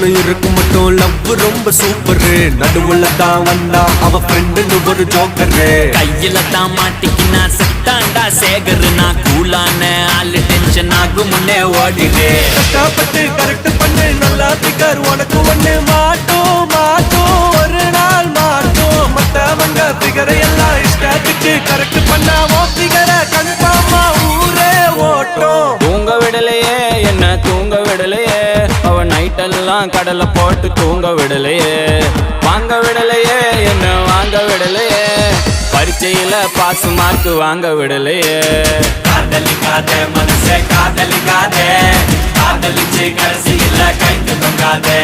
ஒண்ணு இருக்கு மட்டும் லவ் ரொம்ப சூப்பர் நடுவுல தான் வந்தா அவ ஃப்ரெண்டுன்னு ஒரு ஜோக்கரு கையில தான் மாட்டிக்கினா செத்தாண்டா சேகர் நான் கூலான ஆளு டென்ஷன் ஆகும் முன்னே ஓடிடு கஷ்டப்பட்டு கரெக்ட் பண்ணு நல்லா பிகர் உனக்கு ஒண்ணு மாட்டோம் மாட்டோம் ஒரு நாள் மாட்டோம் மத்தவங்க பிகரை எல்லாம் இஷ்டத்துக்கு கரெக்ட் பண்ணா ஓ பிகரை கன்ஃபார்மா ஊரே ஓட்டும் தூங்க விடலையே என்ன தூங்க விடலையே அவ நைட்டெல்லாம் கடலை போட்டு தூங்க விடலையே வாங்க விடலையே என்ன வாங்க விடலையே பரீட்சையில பாஸ் மார்க் வாங்க விடலையே காதலிக்காதே மனசே காதலிக்காதே காதலிச்சு கடைசியில கைக்கு தொங்காதே